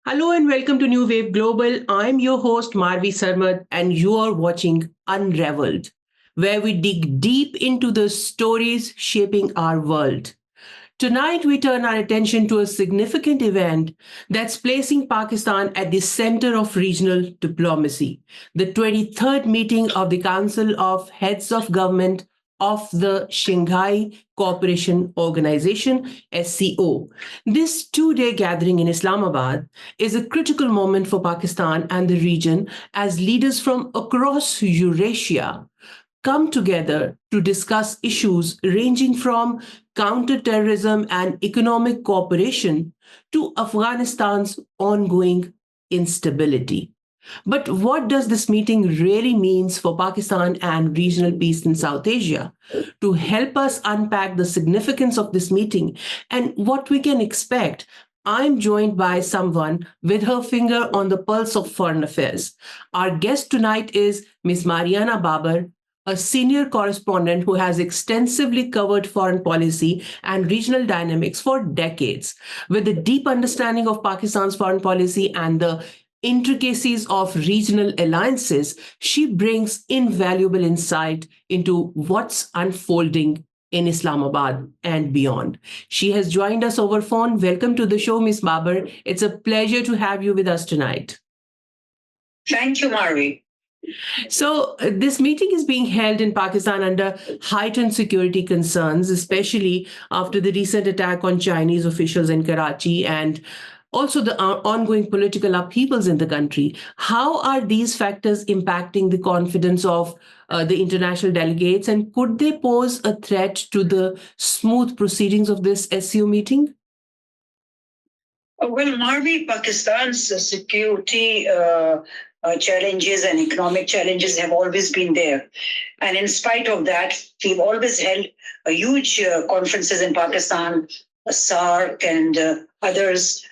Hello and welcome to New Wave Global. I'm your host, Marvi Sirmed, and you are watching Unraveled, where we dig deep into the stories shaping our world. Tonight, we turn our attention to a significant event that's placing Pakistan at the center of regional diplomacy, the 23rd meeting of the Council of Heads of Government of the Shanghai Cooperation Organization, SCO. This 2 day gathering in Islamabad is a critical moment for Pakistan and the region as leaders from across Eurasia come together to discuss issues ranging from counterterrorism and economic cooperation to Afghanistan's ongoing instability. But what does this meeting really means for Pakistan and regional peace in South Asia? To help us unpack the significance of this meeting and what we can expect, I'm joined by someone with her finger on the pulse of foreign affairs. Our guest tonight is Ms. Mariana Babar, a senior correspondent who has extensively covered foreign policy and regional dynamics for decades. With a deep understanding of Pakistan's foreign policy and the intricacies of regional alliances, she brings invaluable insight into what's unfolding in Islamabad and beyond. She has joined us over phone. Welcome to the show, Ms. Babar. It's a pleasure to have you with us tonight. Thank you, Marvi. So, this meeting is being held in Pakistan under heightened security concerns, especially after the recent attack on Chinese officials in Karachi and also the ongoing political upheavals in the country. How are these factors impacting the confidence of the international delegates, and could they pose a threat to the smooth proceedings of this SCO meeting? Well, Marvi, Pakistan's security challenges and economic challenges have always been there. And in spite of that, we've always held huge conferences in Pakistan, SARC and others,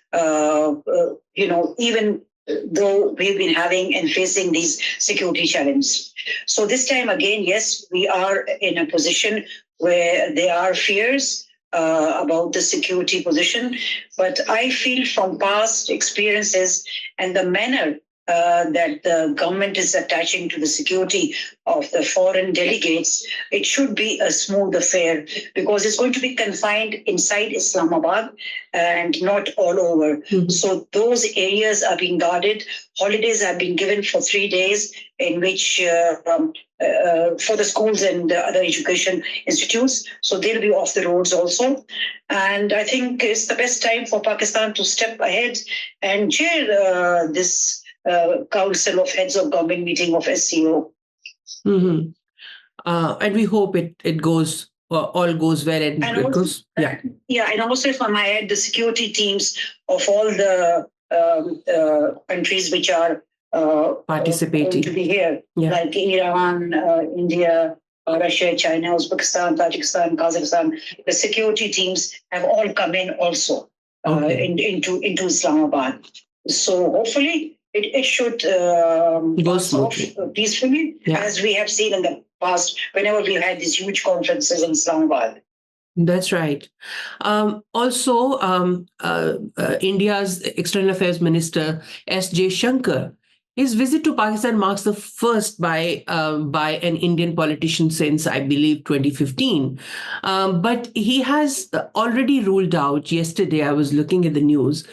even though we've been having and facing these security challenges. So this time again, yes, we are in a position where there are fears about the security position. But I feel from past experiences and the manner that the government is attaching to the security of the foreign delegates, it should be a smooth affair because it's going to be confined inside Islamabad and not all over. Mm-hmm. So those areas are being guarded. Holidays have been given for 3 days in which for the schools and other education institutes. So they'll be off the roads also. And I think it's the best time for Pakistan to step ahead and chair this Council of Heads of Government meeting of SCO. Mm-hmm. And we hope it goes all goes well and it goes. Yeah. Yeah, and also if I might add, the security teams of all the countries which are participating to be here, like Iran, India, Russia, China, Uzbekistan, Tajikistan, Kazakhstan. The security teams have all come in also into Islamabad. So hopefully it should pass off peacefully, as we have seen in the past whenever we had these huge conferences in Islamabad. That's right. India's External Affairs Minister S. Jaishankar, his visit to Pakistan marks the first by an Indian politician since, I believe, 2015. But he has already ruled out, yesterday I was looking at the news,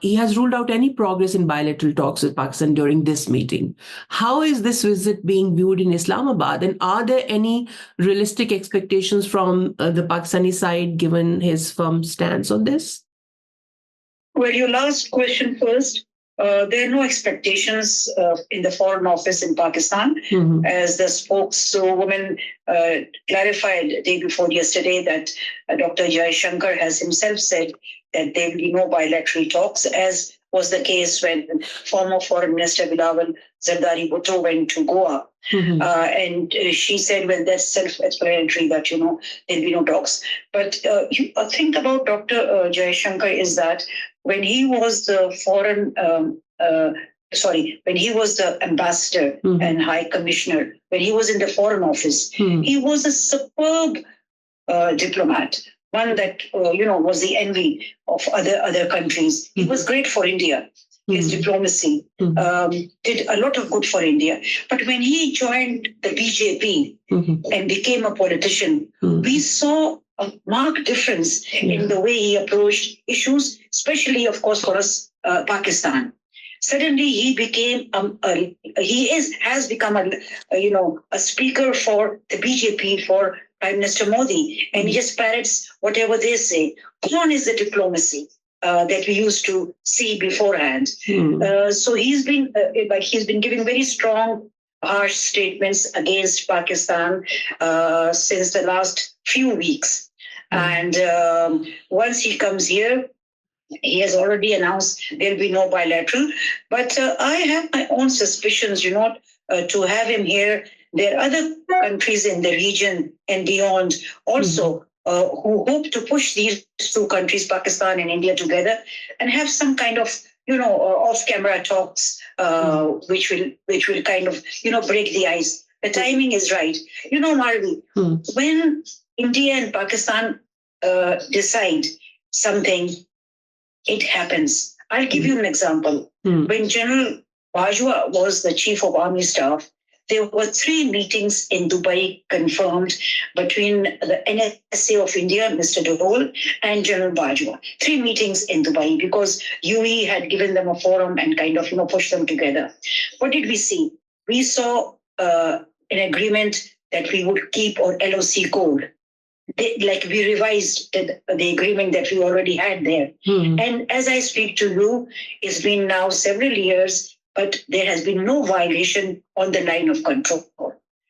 he has ruled out any progress in bilateral talks with Pakistan during this meeting. How is this visit being viewed in Islamabad? And are there any realistic expectations from the Pakistani side given his firm stance on this? Well, your last question first. There are no expectations in the Foreign Office in Pakistan, as the spokeswoman clarified the day before yesterday that Dr. Jaishankar has himself said that there will be no bilateral talks, as was the case when former Foreign Minister Bilawal Zardari Bhutto went to Goa. And she said, well, that's self-explanatory that, there'll be no talks. But think about Dr. Jaishankar is that when he was the when he was the ambassador and high commissioner, when he was in the Foreign Office, he was a superb diplomat one that was the envy of other countries. It was great for India. His diplomacy did a lot of good for India. But when he joined the BJP and became a politician, we saw a marked difference in the way he approached issues, especially, of course, for us, Pakistan. Suddenly, he became has become a speaker for the BJP, for Prime Minister Modi, and he just parrots whatever they say. Gone is the diplomacy that we used to see beforehand. So he's been giving very strong, harsh statements against Pakistan since the last few weeks. And once he comes here, he has already announced there'll be no bilateral. But I have my own suspicions, to have him here. There are other countries in the region and beyond also who hope to push these two countries, Pakistan and India, together and have some kind of, off-camera talks, which will kind of, break the ice. The timing is right. Marvi, when India and Pakistan decide something, it happens. I'll give you an example. When General Bajwa was the chief of army staff, there were 3 meetings in Dubai confirmed between the NSA of India, Mr. Dole, and General Bajwa. 3 meetings in Dubai because UE had given them a forum and kind of, pushed them together. What did we see? We saw an agreement that we would keep on LOC code. We revised the agreement that we already had there. And as I speak to you, it's been now several years, but there has been no violation on the line of control.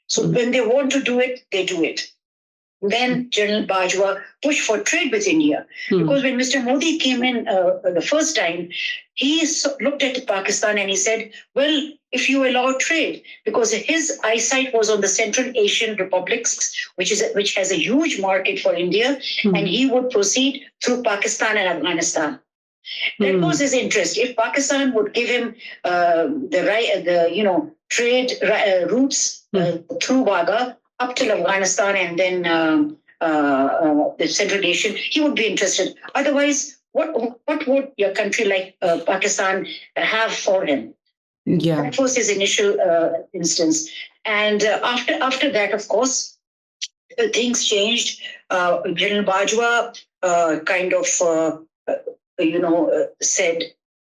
So when they want to do it, they do it. Then General Bajwa pushed for trade with India. Because when Mr. Modi came in the first time, he looked at Pakistan and he said, well, if you allow trade, because his eyesight was on the Central Asian republics, which has a huge market for India, and he would proceed through Pakistan and Afghanistan. That was his interest. If Pakistan would give him trade routes through Wagah up to Afghanistan and then the Central Asian, he would be interested. Otherwise, what would your country like Pakistan have for him? Yeah, that was his initial instance. And after that, of course, things changed. General Bajwa said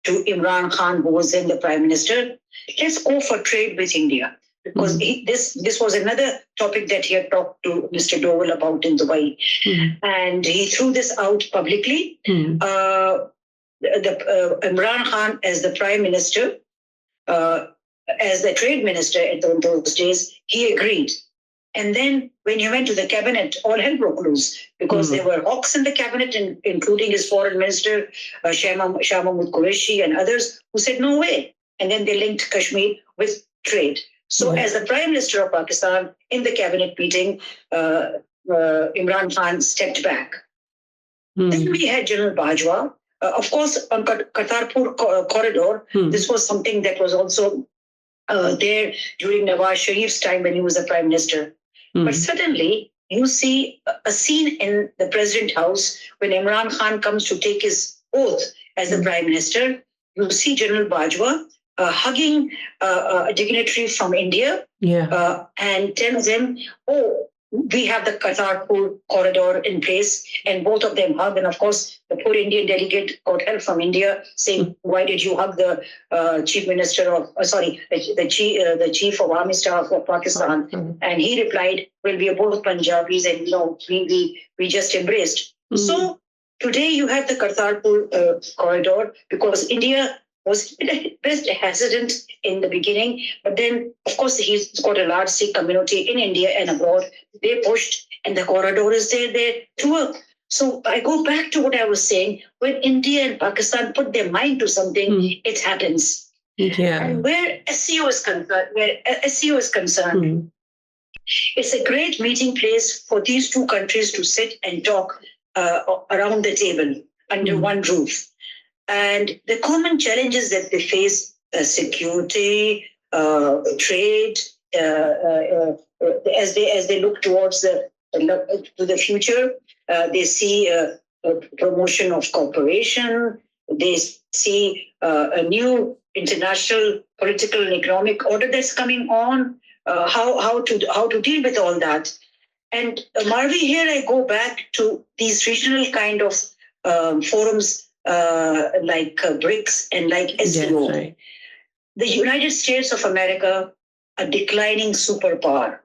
to Imran Khan, who was then the prime minister, let's go for trade with India. Because this was another topic that he had talked to Mr. Dole about in Dubai. And he threw this out publicly. Imran Khan, as the prime minister, as the trade minister in those days, he agreed. And then when he went to the cabinet, all hell broke loose because there were hawks in the cabinet, including his foreign minister, Shah Mahmood Qureshi and others, who said, no way. And then they linked Kashmir with trade. So as the Prime Minister of Pakistan in the cabinet meeting, Imran Khan stepped back. Then we had General Bajwa. Of course, on Kartarpur corridor, this was something that was also there during Nawaz Sharif's time when he was the Prime Minister. But suddenly, you see a scene in the President House when Imran Khan comes to take his oath as the Prime Minister. You see General Bajwa hugging a dignitary from India and tells him, oh, we have the Kartarpur corridor in place, and both of them hug. And of course, the poor Indian delegate got help from India saying, why did you hug the chief minister of, the chief of army staff of Pakistan? And he replied, well, we are both Punjabis and, we just embraced. So today you have the Kartarpur corridor because India was best hesitant in the beginning, but then, of course, he's got a large Sikh community in India and abroad. They pushed, and the corridor is there to work. So I go back to what I was saying. When India and Pakistan put their mind to something, it happens. Yeah. And where SCO is concerned, it's a great meeting place for these two countries to sit and talk around the table under one roof. And the common challenges that they face, security, trade, as they look towards the future, They see a promotion of cooperation. They see a new international political and economic order that's coming on. How to deal with all that. And Marvi, here I go back to these regional kind of forums like BRICS and like SCO. Right. The United States of America, a declining superpower.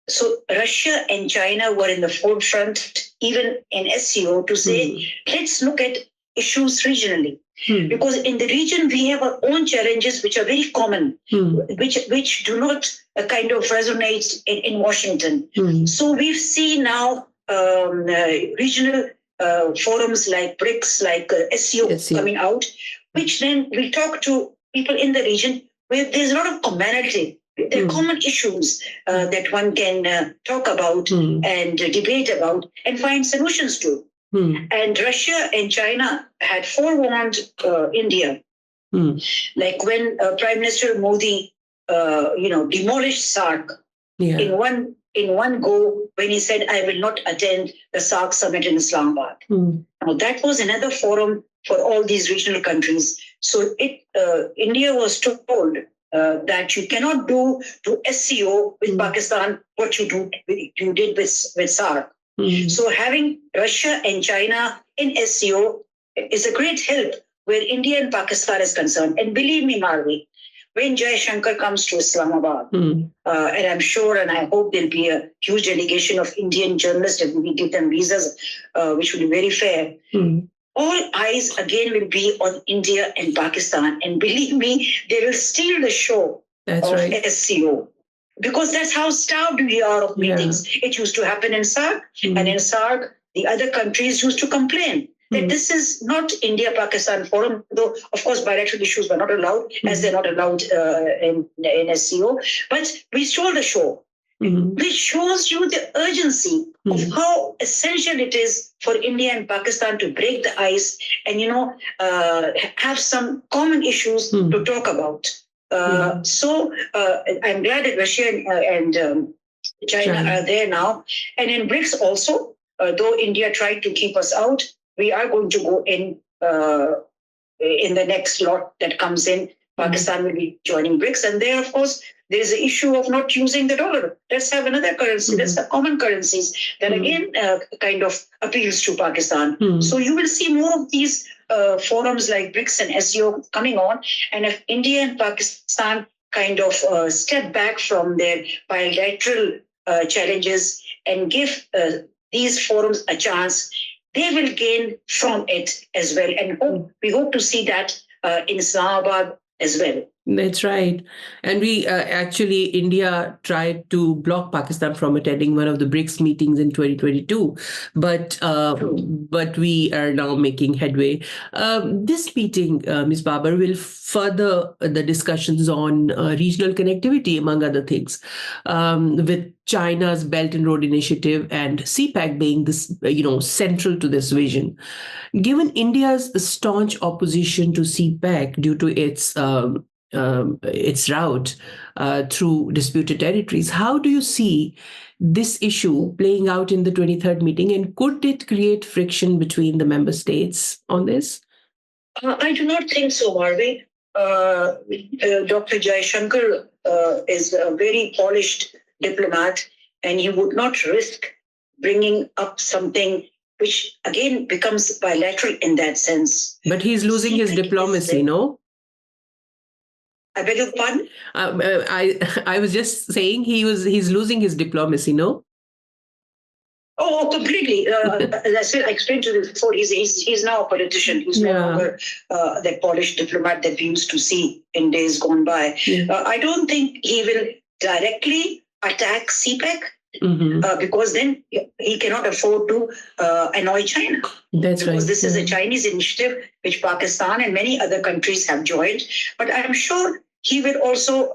So Russia and China were in the forefront, even in SCO, to say, let's look at issues regionally. Because in the region, we have our own challenges, which are very common, which do not kind of resonate in Washington. So we've seen now regional forums like BRICS, like SCO coming out, which then will talk to people in the region where there's a lot of commonality. There are common issues that one can talk about and debate about and find solutions to. And Russia and China had forewarned India, like when Prime Minister Modi, demolished SARC in one go when he said, "I will not attend the SARC summit in Islamabad." Now that was another forum for all these regional countries. So India was told that you cannot do to SCO with Pakistan what you did with SARC. So having Russia and China in SCO is a great help where India and Pakistan is concerned. And believe me, Marvi, when Jaishankar comes to Islamabad, and I'm sure and I hope there'll be a huge delegation of Indian journalists and we give them visas, which will be very fair. All eyes again will be on India and Pakistan. And believe me, they will steal the show of SCO. Because that's how starved we are of meetings. It used to happen in SARC, and in SARC, the other countries used to complain that this is not India-Pakistan forum, though, of course, bilateral issues were not allowed, as they're not allowed in SCO. But we stole the show, which shows you the urgency of how essential it is for India and Pakistan to break the ice and, have some common issues to talk about. So I'm glad that Russia and China are there now. And in BRICS also, though India tried to keep us out, we are going to go in the next lot that comes in. Pakistan will be joining BRICS. And there, of course, there is the issue of not using the dollar. Let's have another currency. That's the common currencies that again kind of appeals to Pakistan. So you will see more of these forums like BRICS and SCO coming on. And if India and Pakistan kind of step back from their bilateral challenges and give these forums a chance, they will gain from it as well. And we hope to see that in Islamabad as well. That's right. And we actually, India tried to block Pakistan from attending one of the BRICS meetings in 2022, but we are now making headway. This meeting, Ms. Babar, will further the discussions on regional connectivity, among other things, with China's Belt and Road Initiative and CPEC being this, central to this vision. Given India's staunch opposition to CPEC due to its route through disputed territories, how do you see this issue playing out in the 23rd meeting, and could it create friction between the member states on this? I do not think so, Marvi. Dr. Jaishankar is a very polished diplomat, and he would not risk bringing up something which again becomes bilateral in that sense. But he's losing his diplomacy, no? I beg your pardon? I was just saying he's losing his diplomacy, no? Oh, completely. As I explained to you before, he's now a politician. He's no longer that polished diplomat that we used to see in days gone by. I don't think he will directly attack CPEC because then he cannot afford to annoy China. That's right. Because this is a Chinese initiative which Pakistan and many other countries have joined. But I'm sure he will also,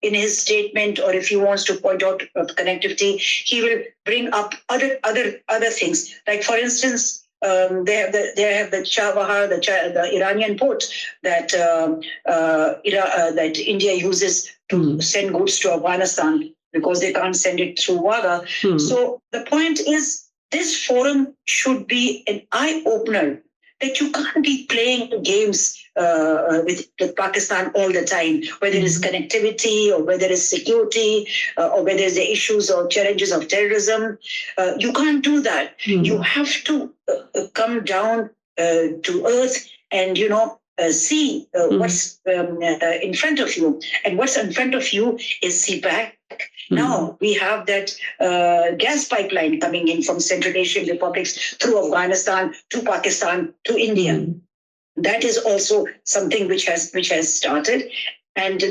in his statement, or if he wants to point out connectivity, he will bring up other things. Like, for instance, they have the Chabahar, the Iranian port that that India uses to send goods to Afghanistan because they can't send it through Wagah. So the point is, this forum should be an eye-opener that you can't be playing games with Pakistan all the time, whether it's connectivity or whether it's security or whether it's the issues or challenges of terrorism. You can't do that. You have to come down to earth and, see what's in front of you. And what's in front of you is CPEC. Now we have that gas pipeline coming in from Central Asian republics through Afghanistan to Pakistan to India. That is also something which has started. And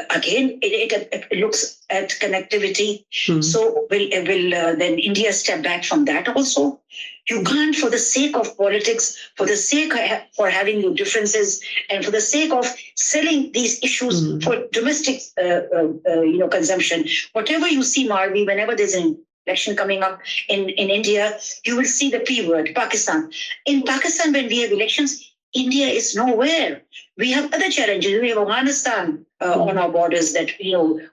again, it looks at connectivity. So will then India step back from that also? You can't, for the sake of politics, for the sake for having your differences, and for the sake of selling these issues for domestic, consumption. Whatever you see, Marvi, whenever there's an election coming up in India, you will see the P word, Pakistan. In Pakistan, when we have elections, India is nowhere. We have other challenges. We have Afghanistan on our borders that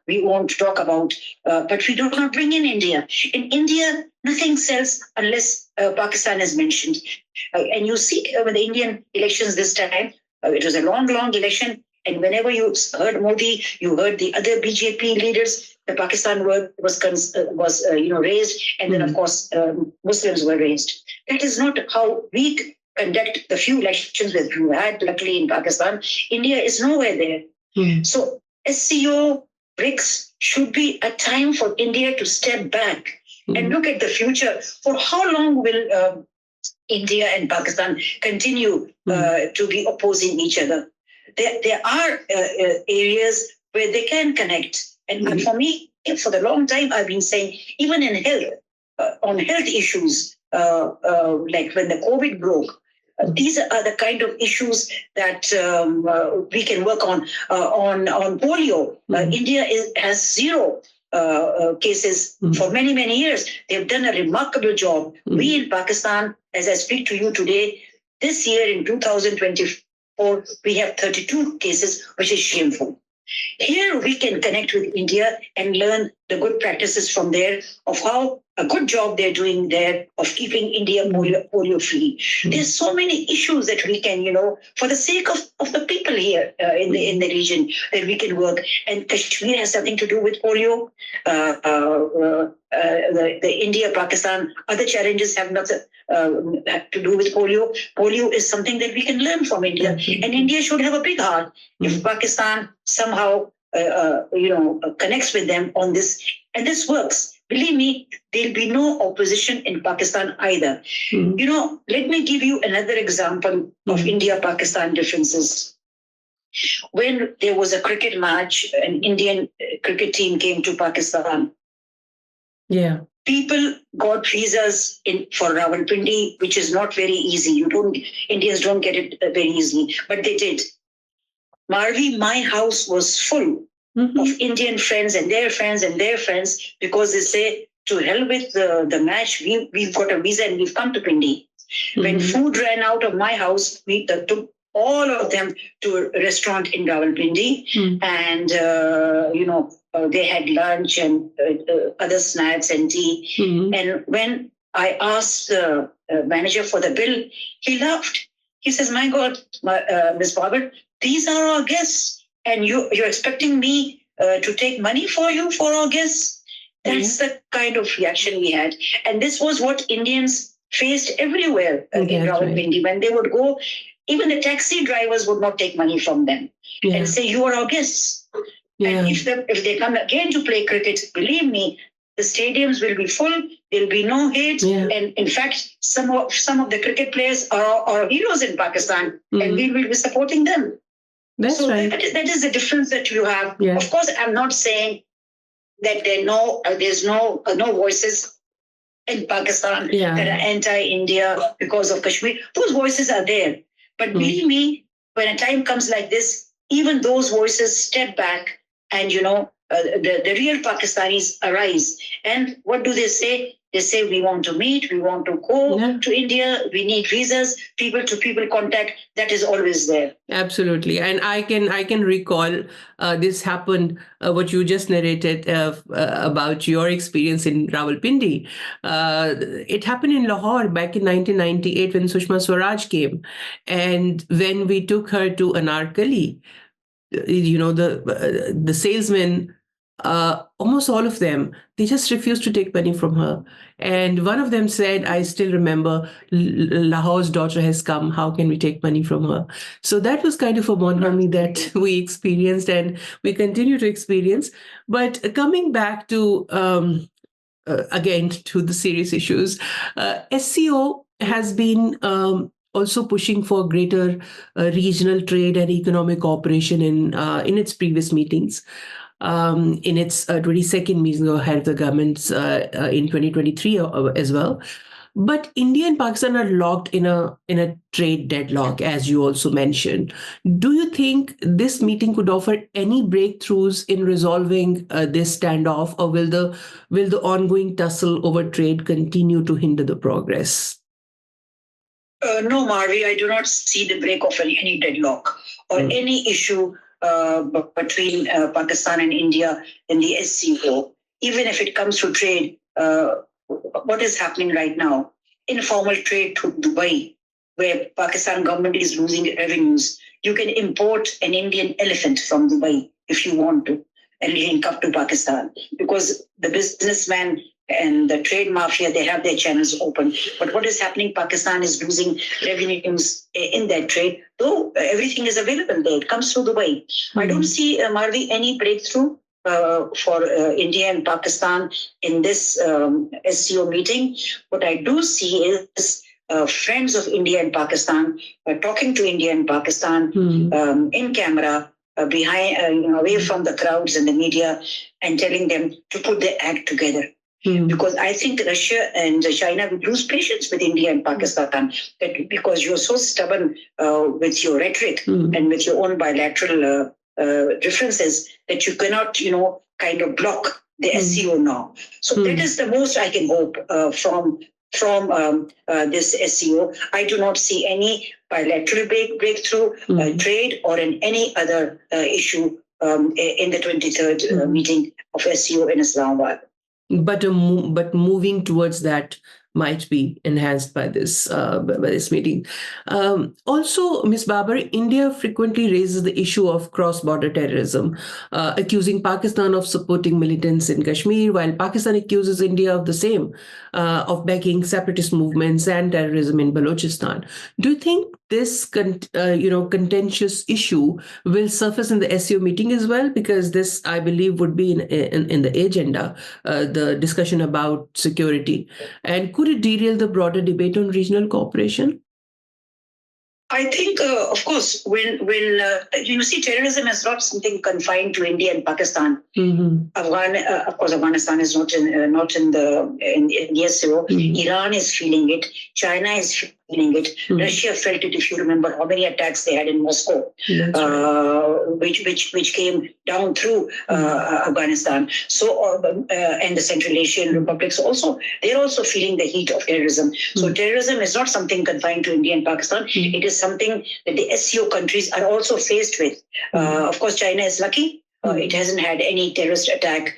we won't talk about, but we do not bring in India. In India, nothing sells unless Pakistan is mentioned. And you see with the Indian elections this time, it was a long election. And whenever you heard Modi, you heard the other BJP leaders, the Pakistan word was raised, and then of course Muslims were raised. That is not how we conduct the few elections that we had, luckily in Pakistan. India is nowhere there. So SCO, BRICS should be a time for India to step back and look at the future. For how long will India and Pakistan continue to be opposing each other? There are areas where they can connect. And for me, for the long time, I've been saying, even in health, on health issues, like when the COVID broke, these are the kind of issues that we can work on. On polio, India has zero cases for many years. They've done a remarkable job. We in Pakistan, as I speak to you today, this year in 2024, we have 32 cases, which is shameful. Here we can connect with India and learn the good practices from there of how a good job they're doing there of keeping India polio free. There's so many issues that we can, for the sake of the people here in the region, that we can work. And Kashmir has something to do with polio. The India-Pakistan, other challenges have nothing to do with polio. Polio is something that we can learn from India. And India should have a big heart if Pakistan somehow, connects with them on this. And this works. Believe me, there'll be no opposition in Pakistan either. Let me give you another example of India-Pakistan differences. When there was a cricket match, an Indian cricket team came to Pakistan. Yeah. People got visas for Rawalpindi, which is not very easy. Indians don't get it very easily, but they did. Marvi, my house was full of Indian friends and their friends and their friends, because they say, to hell with the match, we've got a visa and we've come to Pindi. When food ran out of my house, we took all of them to a restaurant in Rawalpindi, and they had lunch and other snacks and tea. And when I asked the manager for the bill, he laughed. He says, "My God, Ms. Babar, these are our guests, and you're expecting me to take money for you for our guests?" That's the kind of reaction we had. And this was what Indians faced everywhere in Rawalpindi. When they would go, even the taxi drivers would not take money from them and say, "You are our guests." And if they come again to play cricket, believe me, the stadiums will be full. There'll be no hate. And in fact, some of the cricket players are heroes in Pakistan, and we will be supporting them. That's so right. That is the difference that you have. Of course, I'm not saying that there's no voices in Pakistan that are anti-India because of Kashmir. Those voices are there. But believe me, when a time comes like this, even those voices step back, and the real Pakistanis arise. And what do they say? They say we want to meet, we want to go to India, we need visas, people to people contact. That is always there. Absolutely, and I can recall this happened. What you just narrated about your experience in Rawalpindi. It happened in Lahore back in 1998 when Sushma Swaraj came, and when we took her to Anarkali, the salesmen, almost all of them, they just refused to take money from her. And one of them said, I still remember, Lahore's daughter has come, how can we take money from her? So that was kind of a bonhomie that we experienced and we continue to experience. But coming back to again to the serious issues, SCO has been also pushing for greater regional trade and economic cooperation in its previous meetings. In its 22nd meeting of head of the governments in 2023 as well. But India and Pakistan are locked in a trade deadlock, as you also mentioned. Do you think this meeting could offer any breakthroughs in resolving this standoff, or will the ongoing tussle over trade continue to hinder the progress? No, Marvi, I do not see the break of any deadlock or any issue between Pakistan and India in the SCO. Even if it comes to trade, what is happening right now? Informal trade to Dubai, where Pakistan government is losing revenues. You can import an Indian elephant from Dubai if you want to, and link up to Pakistan, because the businessman and the trade mafia, they have their channels open. But what is happening? Pakistan is losing revenues in that trade, though everything is available there. It comes through Dubai. I don't see, Marvi, any breakthrough for India and Pakistan in this SCO meeting. What I do see is friends of India and Pakistan talking to India and Pakistan in camera, behind, away from the crowds and the media, and telling them to put their act together. Because I think Russia and China will lose patience with India and Pakistan, because you're so stubborn with your rhetoric and with your own bilateral differences that you cannot, kind of block the SCO now. So that is the most I can hope from this SCO. I do not see any bilateral breakthrough, trade, or in any other issue in the 23rd meeting of SCO in Islamabad. But moving towards that might be enhanced by this meeting. Also, Ms. Babar, India frequently raises the issue of cross-border terrorism, accusing Pakistan of supporting militants in Kashmir, while Pakistan accuses India of the same, of backing separatist movements and terrorism in Balochistan. Do you think this contentious issue will surface in the SCO meeting as well? Because this, I believe, would be in the agenda, the discussion about security. And could it derail the broader debate on regional cooperation? I think, of course, when you see, terrorism is not something confined to India and Pakistan. Of course, Afghanistan is not in the SCO. Iran is feeling it. China is feeling it. Russia felt it. If you remember how many attacks they had in Moscow, which came down through Afghanistan. So and the Central Asian republics also, they're also feeling the heat of terrorism. So terrorism is not something confined to India and Pakistan. It is something that the SCO countries are also faced with. Of course, China is lucky. It hasn't had any terrorist attack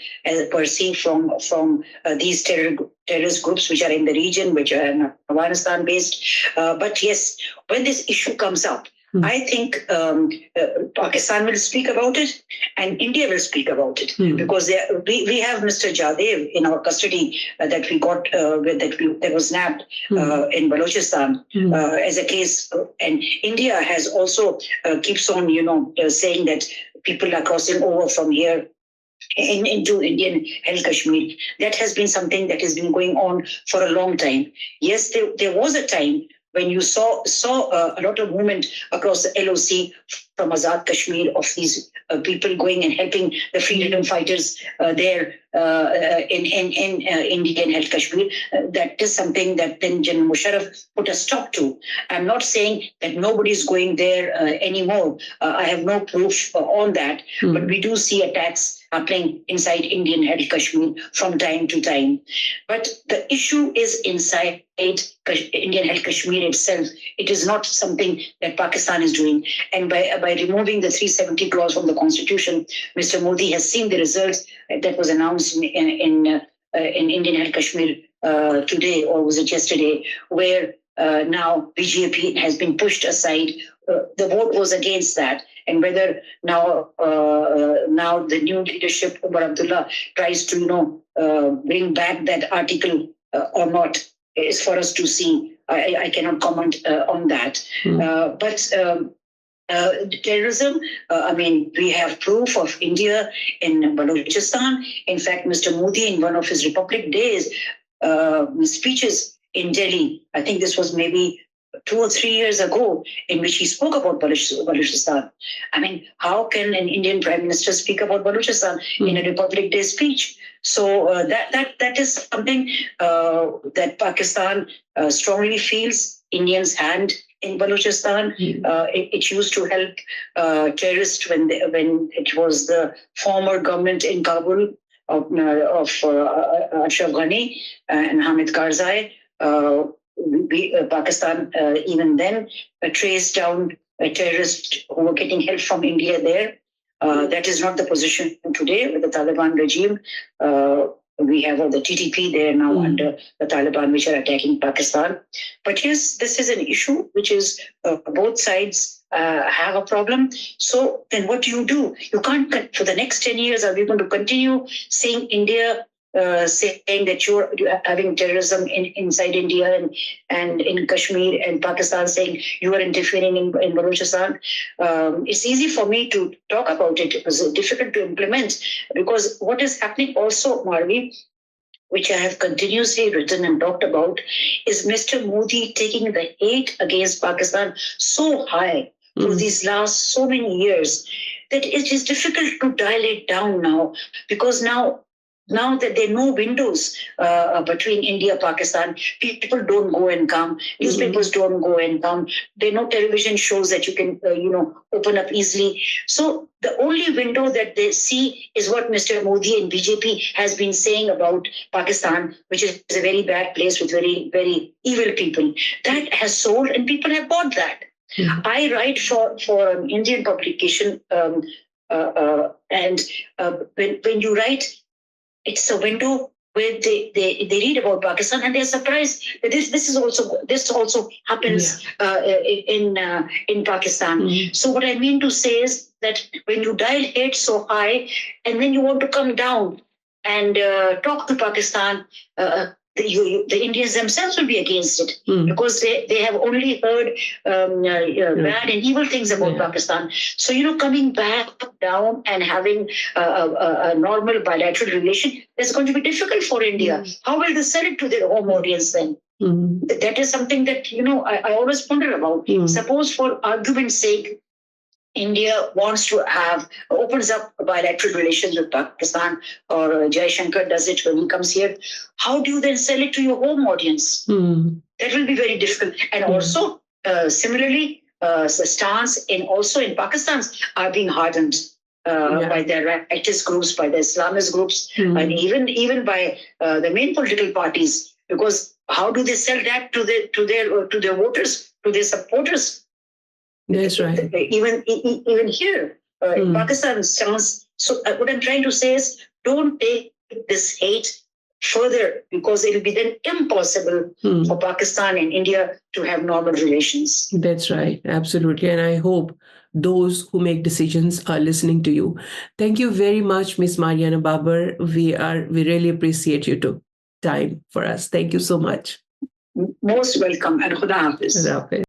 per se from these terrorist groups which are in the region, which are Afghanistan based. But yes, when this issue comes up, I think Pakistan will speak about it and India will speak about it, because we have Mr. Jadev in our custody that we got that was nabbed in Balochistan as a case, and India has also keeps on saying that people are crossing over from here into Indian held Kashmir. That has been something that has been going on for a long time. Yes, there was a time when you saw a lot of movement across the LOC from Azad Kashmir, of these people going and helping the freedom fighters there in Indian held Kashmir. That is something that then General Musharraf put a stop to. I'm not saying that nobody is going there anymore. I have no proof on that, but we do see attacks happening inside Indian held Kashmir from time to time. But the issue is inside Indian held Kashmir itself. It is not something that Pakistan is doing. And by removing the 370 clause from the constitution, Mr. Modi has seen the results that was announced in Indian held Kashmir today, or was it yesterday, where now BJP has been pushed aside. The vote was against that. And whether now the new leadership, Umar Abdullah, tries to bring back that article or not is for us to see. I cannot comment on that. But terrorism, we have proof of India in Balochistan. In fact, Mr. Modi, in one of his Republic Days speeches in Delhi, I think this was maybe 2 or 3 years ago, in which he spoke about Balochistan. How can an Indian Prime Minister speak about Balochistan in a Republic Day speech? So that is something that Pakistan strongly feels Indians' hand in Balochistan. It used to help terrorists when it was the former government in Kabul of Ashraf Ghani and Hamid Karzai. Pakistan even then traced down terrorists who were getting help from India there. That is not the position today with the Taliban regime. We have the TTP there now under the Taliban, which are attacking Pakistan. But yes, this is an issue which is both sides have a problem. So then what do? You can't, for the next 10 years, are we going to continue seeing India saying that you're having terrorism inside India and in Kashmir, and Pakistan saying you are interfering in Balochistan? It's easy for me to talk about it. It was difficult to implement, because what is happening also, Marvi, which I have continuously written and talked about, is Mr. Modi taking the hate against Pakistan so high for these last so many years that it is difficult to dial it down now, because now that there are no windows between India and Pakistan, people don't go and come, newspapers don't go and come, there are no television shows that you can open up easily. So the only window that they see is what Mr. Modi and BJP has been saying about Pakistan, which is a very bad place with very, very evil people. That has sold, and people have bought that. I write for an Indian publication, and when you write, it's a window where they read about Pakistan and they're surprised that this also happens in Pakistan. So what I mean to say is that when you dial hate so high and then you want to come down and talk to Pakistan, the Indians themselves will be against it, because they have only heard bad and evil things about Pakistan. So, coming back down and having a normal bilateral relation, that's going to be difficult for India. How will they sell it to their home audience then? That is something that, I always ponder about. Suppose, for argument's sake, India opens up bilateral relations with Pakistan, or Jaishankar does it when he comes here. How do you then sell it to your home audience? That will be very difficult. And also, similarly, the stance in Pakistan are being hardened by the rightist groups, by the Islamist groups, and even by the main political parties. Because how do they sell that to their voters, to their supporters? That's right. Even here in Pakistan stance. So what I'm trying to say is, don't take this hate further, because it will be then impossible for Pakistan and India to have normal relations. That's right. Absolutely. And I hope those who make decisions are listening to you. Thank you very much, Miss Mariana Babar. We really appreciate you took time for us. Thank you so much. Most welcome, and Khuda Hafiz. Khuda Hafiz.